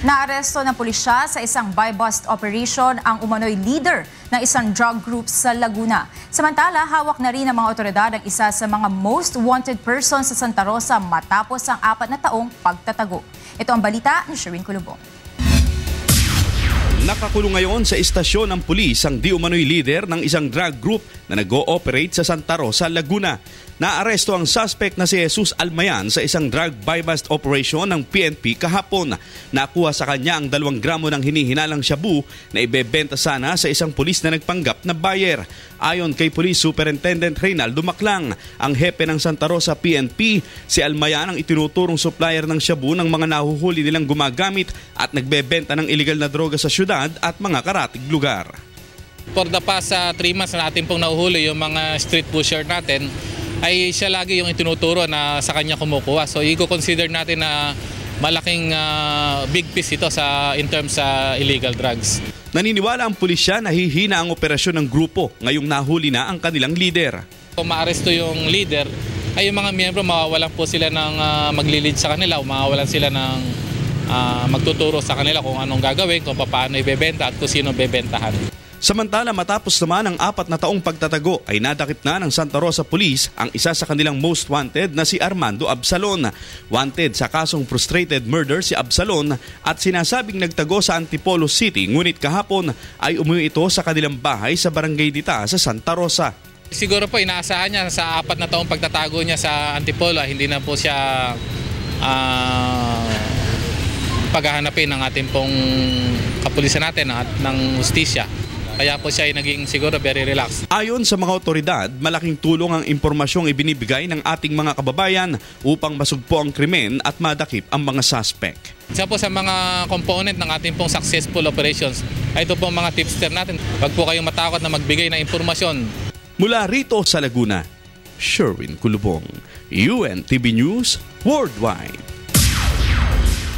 Naaresto ng pulisya sa isang buy-bust operation ang umano'y leader ng isang drug group sa Laguna. Samantala, hawak na rin ng mga otoridad ang isa sa mga most wanted persons sa Santa Rosa matapos ang 4 na taong pagtatago. Ito ang balita ni Sherwin Culubong. Nakakulong ngayon sa istasyon ng pulis ang di umano'y leader ng isang drug group na nag-ooperate sa Santa Rosa, Laguna. Naaresto ang suspect na si Jesus Almayan sa isang drug buy-bust operation ng PNP kahapon. Nakuha sa kanya ang 2 gramo ng hinihinalang shabu na ibebenta sana sa isang pulis na nagpanggap na buyer. Ayon kay Police Superintendent Reynaldo Maclang, ang hepe ng Santa Rosa PNP, si Almayan ang itinuturong supplier ng shabu ng mga nahuhuli nilang gumagamit at nagbebenta ng illegal na droga sa syudad at mga karatig lugar. For the past 3 months na natin pong nahuhuli yung mga street pusher natin, ay siya lagi yung itinuturo na sa kanya kumukuha. So i-consider natin na malaking big piece ito in terms sa illegal drugs. Naniniwala ang pulisya na hihina ang operasyon ng grupo ngayong nahuli na ang kanilang leader. Kung maaresto yung leader, ay yung mga miyembro mawawalan po sila ng maglilid sa kanila o mawawalan sila ng magtuturo sa kanila kung anong gagawin, kung paano ibebenta at kung sino bebentahan. Samantala, matapos naman ang 4 na taong pagtatago ay nadakip na ng Santa Rosa Police ang isa sa kanilang most wanted na si Armando Absalon. Wanted sa kasong frustrated murder si Absalon at sinasabing nagtago sa Antipolo City, ngunit kahapon ay umuwi ito sa kanilang bahay sa Barangay Dita sa Santa Rosa. Siguro po inaasahan niya sa 4 na taong pagtatago niya sa Antipolo, hindi na po siya paghahanapin ng ating pong kapulisan natin at ng hustisya. Kaya po siya ay naging siguro very relaxed. Ayon sa mga otoridad, malaking tulong ang impormasyong ibinibigay ng ating mga kababayan upang masugpo ang krimen at madakip ang mga suspect. Isa po sa mga component ng ating pong successful operations ay ito po mga tipster natin. Huwag po kayong matakot na magbigay ng impormasyon. Mula rito sa Laguna, Sherwin Culubong, UNTV News Worldwide.